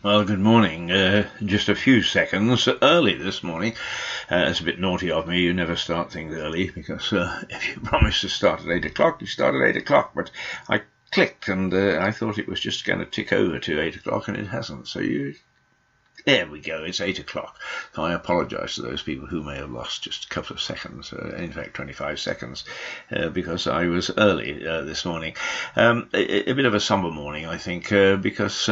Well, good morning. Just a few seconds early this morning. It's a bit naughty of me. You never start things early because if you promise to start at 8 o'clock, you start at 8 o'clock. But I clicked and I thought it was just going to tick over to 8 o'clock and it hasn't. So there we go, it's 8 o'clock. So I apologise to those people who may have lost just a couple of seconds, in fact 25 seconds, because I was early this morning. A bit of a sombre morning, I think, because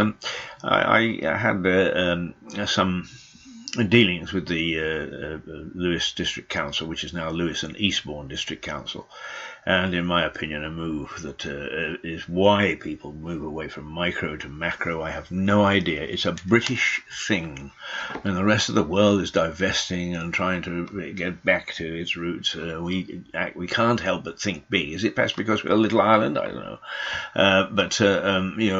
I had some dealings with the Lewes District Council, which is now Lewes and Eastbourne District Council, and in my opinion a move that is why people move away from micro to macro. I have no idea. It's a British thing, and the rest of the world is divesting and trying to get back to its roots. We can't help but think big. Is it perhaps because we're a little island? I don't know. But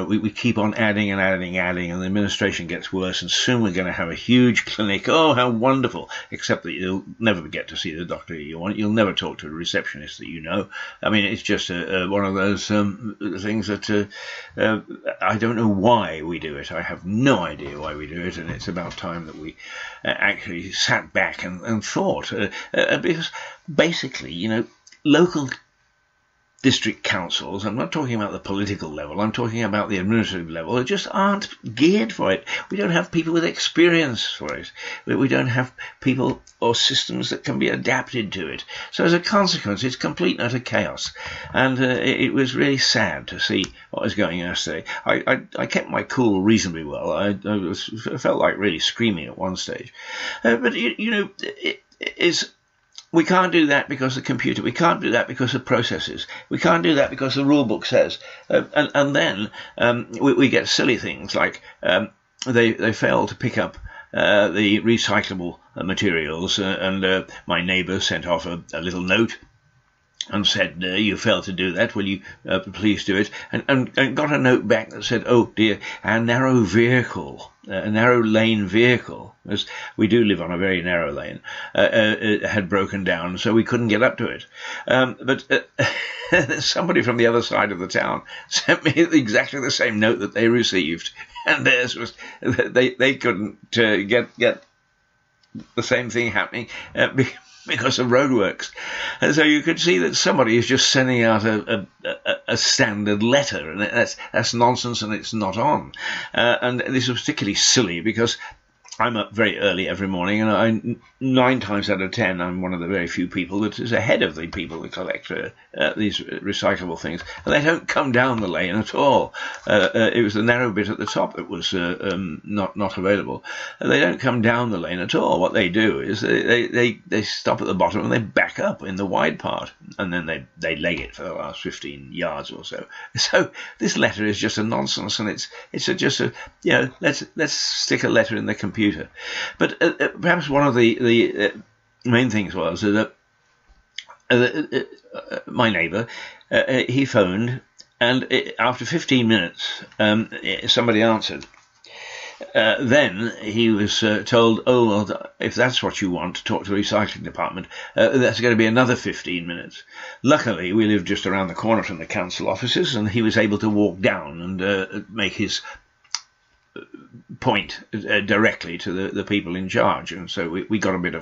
we keep on adding and adding, and the administration gets worse, and soon we're going to have a huge clinic. Oh, how wonderful! Except that you'll never get to see the doctor you want. You'll never talk to a receptionist that you know. I mean, it's just one of those things that I don't know why we do it. I have no idea why we do it, and it's about time that we actually sat back and thought. Because basically, local district councils, I'm not talking about the political level, I'm talking about the administrative level, they just aren't geared for it. We don't have people with experience for it. We don't have people or systems that can be adapted to it. So as a consequence, it's complete and utter chaos. And it was really sad to see what was going on yesterday. I kept my cool reasonably well. I felt like really screaming at one stage. But, we can't do that because the computer. We can't do that because of processes. We can't do that because the rule book says. And then we get silly things like they fail to pick up the recyclable materials. And my neighbour sent off a little note and said, you failed to do that, will you please do it? And got a note back that said, oh dear, our narrow vehicle, a narrow lane vehicle, as we do live on a very narrow lane, had broken down, so we couldn't get up to it. But somebody from the other side of the town sent me exactly the same note that they received, and theirs was, they couldn't get the same thing happening because of roadworks. And so you could see that somebody is just sending out a standard letter, and that's nonsense, and it's not on. And this was particularly silly because I'm up very early every morning, and 9 times out of 10, I'm one of the very few people that is ahead of the people that collect these recyclable things. And they don't come down the lane at all. It was the narrow bit at the top that was not available. They don't come down the lane at all. What they do is they stop at the bottom and they back up in the wide part, and then they leg it for the last 15 yards or so. So this letter is just a nonsense, and it's just a let's stick a letter in the computer. But perhaps one of the main things was that my neighbour, he phoned, and after 15 minutes, somebody answered. Then he was told, oh, well, if that's what you want, to talk to the recycling department, that's going to be another 15 minutes. Luckily, we live just around the corner from the council offices, and he was able to walk down and make his point directly to the people in charge, and so we got a bit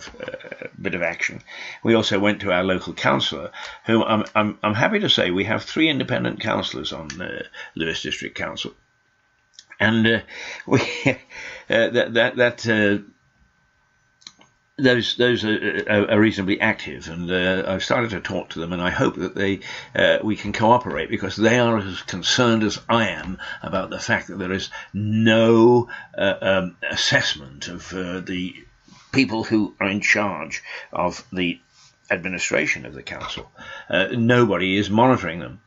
of action. We also went to our local councillor, whom I'm happy to say we have 3 independent councillors on Lewes District Council, and those are reasonably active, and I've started to talk to them, and I hope that we can cooperate, because they are as concerned as I am about the fact that there is no assessment of the people who are in charge of the administration of the council. Nobody is monitoring them.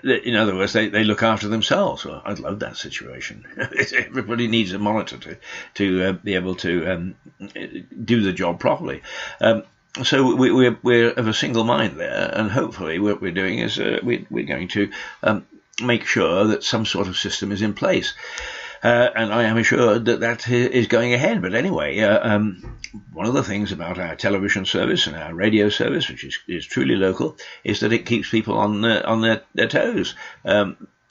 In other words, they look after themselves. Well, I'd love that situation. Everybody needs a monitor to be able to do the job properly. So we're of a single mind there, and hopefully what we're doing is we're going to make sure that some sort of system is in place. And I am assured that that is going ahead. But anyway, one of the things about our television service and our radio service, which is truly local, is that it keeps people on their toes.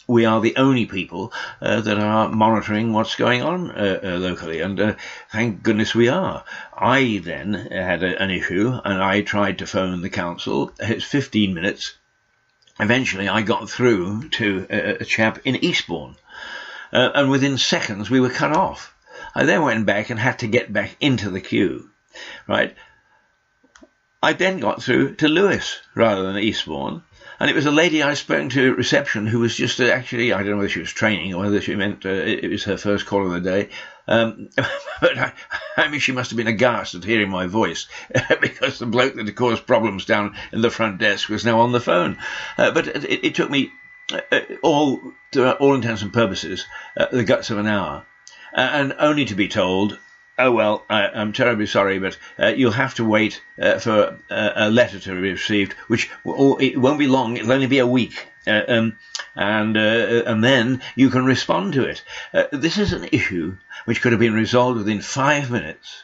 We are the only people that are monitoring what's going on locally, and thank goodness we are. I then had an issue, and I tried to phone the council. It's 15 minutes. Eventually, I got through to a chap in Eastbourne, and within seconds we were cut off. I then went back and had to get back into the queue, right? I then got through to Lewes rather than Eastbourne. And it was a lady I spoke to at reception who was just actually, I don't know whether she was training or whether she meant it was her first call of the day. But I mean, she must have been aghast at hearing my voice because the bloke that had caused problems down in the front desk was now on the phone. But it took me, to all intents and purposes, the guts of an hour. And only to be told, oh, well, I'm terribly sorry, but you'll have to wait for a letter to be received, which it won't be long. It'll only be a week. And then you can respond to it. This is an issue which could have been resolved within 5 minutes.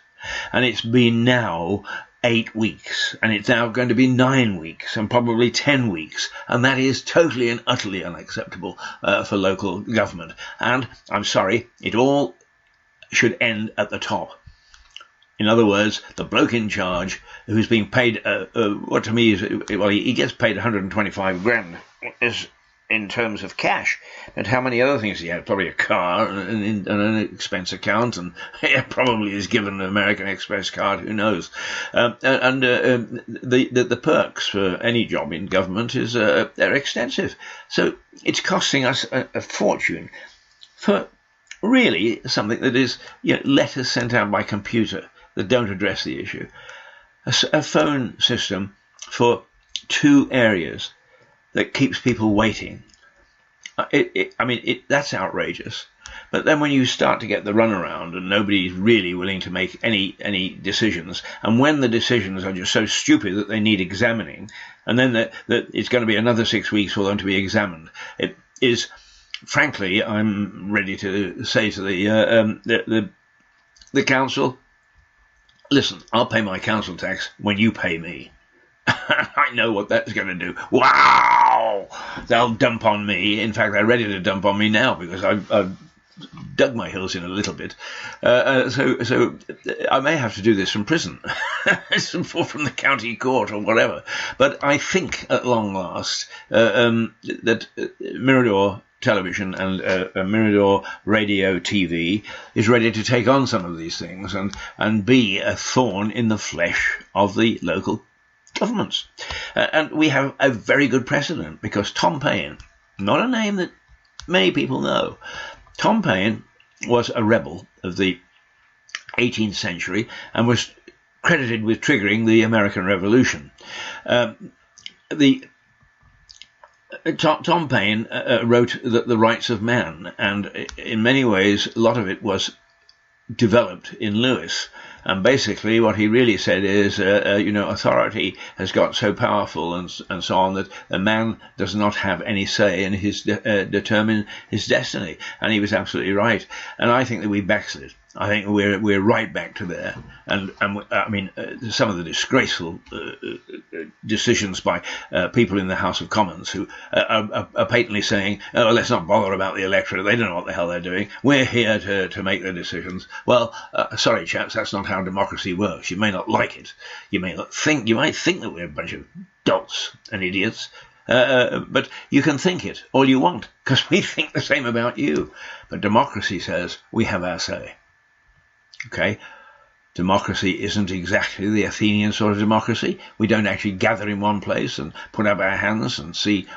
And it's been now 8 weeks. And it's now going to be 9 weeks and probably 10 weeks. And that is totally and utterly unacceptable for local government. And I'm sorry, it all should end at the top. In other words, the bloke in charge who's being paid, what to me is, well, he gets paid 125 grand is in terms of cash. And how many other things he had? Probably a car and an expense account, and probably is given an American Express card, who knows. The perks for any job in government is they're extensive. So it's costing us a fortune for really something that is, letters sent out by computer that don't address the issue. A phone system for 2 areas that keeps people waiting. That's outrageous. But then when you start to get the runaround and nobody's really willing to make any decisions, and when the decisions are just so stupid that they need examining, and then that it's going to be another 6 weeks for them to be examined, it is. Frankly, I'm ready to say to the council, listen, I'll pay my council tax when you pay me. I know what that's going to do. Wow! They'll dump on me. In fact, they're ready to dump on me now because I've dug my heels in a little bit. So I may have to do this from prison, or from the county court or whatever. But I think at long last that Mirador Television and Mirador Radio TV is ready to take on some of these things and be a thorn in the flesh of the local governments. And we have a very good precedent because Tom Paine, not a name that many people know, Tom Paine was a rebel of the 18th century and was credited with triggering the American Revolution. Tom Paine wrote The Rights of Man, and in many ways a lot of it was developed in Lewes. And basically what he really said is, authority has got so powerful and so on that a man does not have any say in determine his destiny. And he was absolutely right. And I think that we backslid. I think we're right back to there. And some of the disgraceful decisions by people in the House of Commons who are patently saying, oh, let's not bother about the electorate. They don't know what the hell they're doing. We're here to make the decisions. Well, sorry, chaps, that's not how democracy works. You may not like it. You might think that we're a bunch of dolts and idiots. But you can think it all you want, because we think the same about you. But democracy says we have our say. Okay, democracy isn't exactly the Athenian sort of democracy. We don't actually gather in one place and put up our hands and see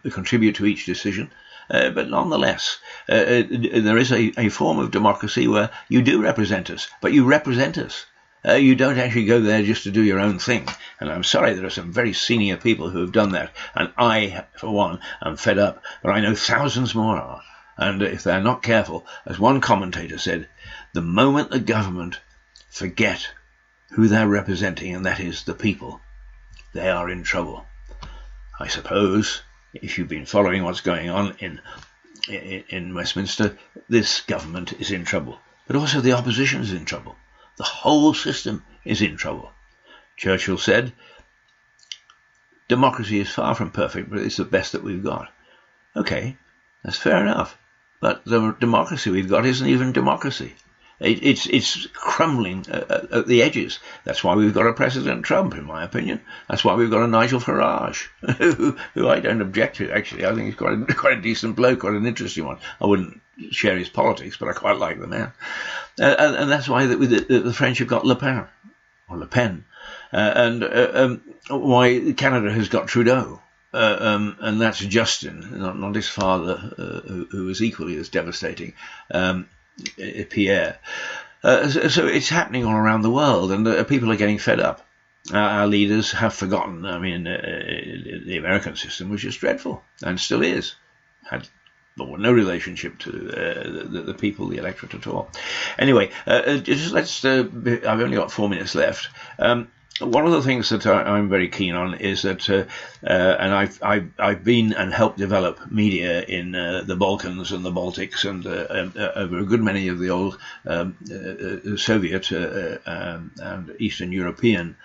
contribute to each decision. But nonetheless, there is a form of democracy where you do represent us, but you represent us. You don't actually go there just to do your own thing. And I'm sorry, there are some very senior people who have done that. And I, for one, am fed up. But I know thousands more are. And if they're not careful, as one commentator said, the moment the government forget who they're representing, and that is the people, they are in trouble. I suppose, if you've been following what's going on in in Westminster, this government is in trouble. But also the opposition is in trouble. The whole system is in trouble. Churchill said, democracy is far from perfect, but it's the best that we've got. Okay, that's fair enough. But the democracy we've got isn't even democracy. It's crumbling at the edges. That's why we've got a President Trump, in my opinion. That's why we've got a Nigel Farage, who I don't object to, actually. I think he's quite a decent bloke, quite an interesting one. I wouldn't share his politics, but I quite like the man. And that's why the French have got Le Pen, and why Canada has got Trudeau. And that's Justin, not his father, who was equally as devastating. Pierre. So it's happening all around the world, and people are getting fed up. Our leaders have forgotten. I mean, the American system was just dreadful, and still is. Had no relationship to the people, the electorate at all. Anyway, I've only got 4 minutes left. One of the things that I'm very keen on is that, and I've been and helped develop media in the Balkans and the Baltics and over a good many of the old Soviet and Eastern European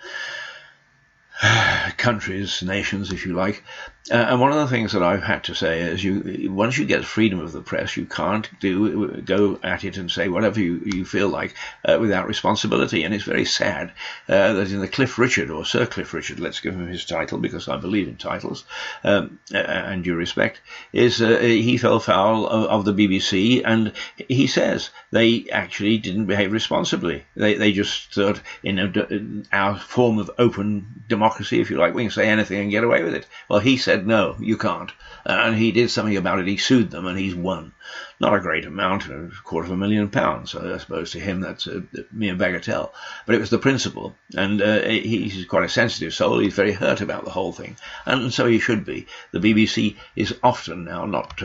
countries, nations, if you like. And one of the things that I've had to say is, once you get freedom of the press, you can't go at it and say whatever you feel like without responsibility. And it's very sad that in the Cliff Richard, or Sir Cliff Richard, let's give him his title because I believe in titles and due respect, is he fell foul of the BBC, and he says they actually didn't behave responsibly. They just thought, in our form of open democracy, if you like, we can say anything and get away with it. Well, he said, no, you can't. And he did something about it. He sued them, and he's won. Not a great amount, £250,000. So I suppose to him that's a mere bagatelle. But it was the principle. And he's quite a sensitive soul. He's very hurt about the whole thing. And so he should be. The BBC is often now not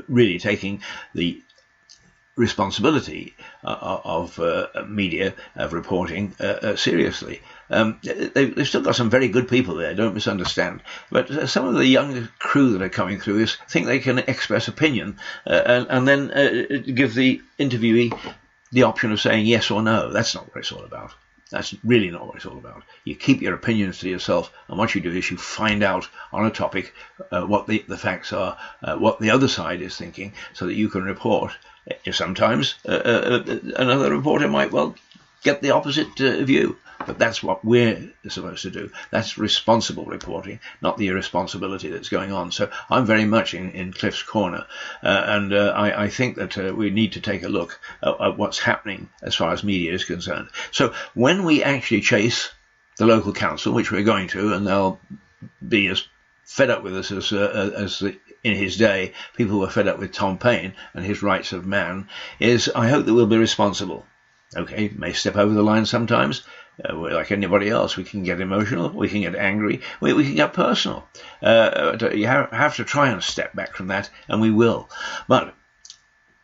really taking the responsibility of media, of reporting, seriously. They've still got some very good people there, don't misunderstand. But some of the younger crew that are coming through think they can express opinion and then give the interviewee the option of saying yes or no. That's not what it's all about. That's really not what it's all about. You keep your opinions to yourself, and what you do is you find out on a topic what the facts are, what the other side is thinking, so that you can report. Sometimes another reporter might well get the opposite view. But that's what we're supposed to do. That's responsible reporting, not the irresponsibility that's going on. So I'm very much in Cliff's corner. And I think that we need to take a look at what's happening as far as media is concerned. So when we actually chase the local council, which we're going to, and they'll be as fed up with us as in his day, people were fed up with Tom Paine and his rights of man, is I hope that we'll be responsible. Okay, may step over the line sometimes. Like anybody else, we can get emotional, we can get angry, we can get personal. You have to try and step back from that, and we will. But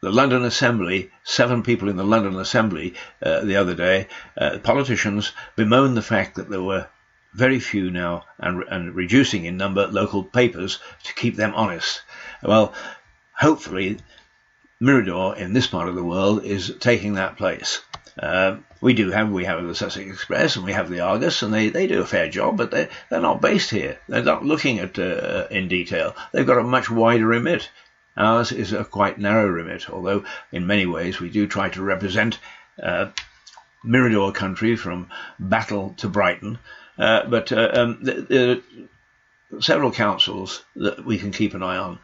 the London Assembly, 7 people in the London Assembly the other day, politicians bemoaned the fact that there were very few now, and reducing in number, local papers to keep them honest. Well, hopefully Mirador in this part of the world is taking that place. We have the Sussex Express, and we have the Argus, and they do a fair job, but they're not based here. They're not looking at in detail. They've got a much wider remit. Ours is a quite narrow remit, although in many ways we do try to represent Mirador country from Battle to Brighton. But there are several councils that we can keep an eye on.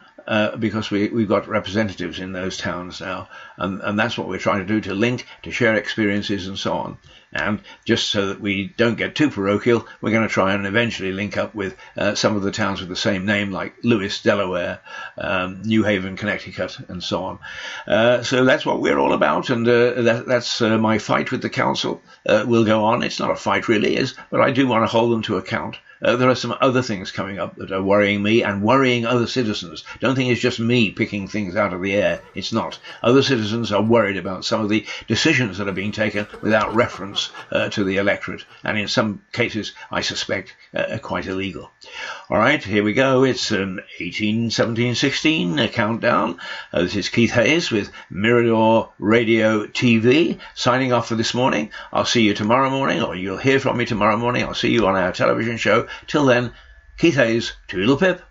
Because we've got representatives in those towns now, and that's what we're trying to do, to link, to share experiences and so on. And just so that we don't get too parochial, we're going to try and eventually link up with some of the towns with the same name, like Lewes, Delaware, New Haven, Connecticut, and so on. So that's what we're all about, and that's my fight with the council will go on. It's not a fight really, but I do want to hold them to account. there are some other things coming up that are worrying me and worrying other citizens. Don't think it's just me picking things out of the air. It's not. Other citizens are worried about some of the decisions that are being taken without reference to the electorate, and in some cases, I suspect, quite illegal. All right, here we go. It's 18, 17, 16, a countdown. This is Keith Hayes with Mirador Radio TV, signing off for this morning. I'll see you tomorrow morning, or you'll hear from me tomorrow morning. I'll see you on our television show. Till then, Keith Hayes, toodle pip.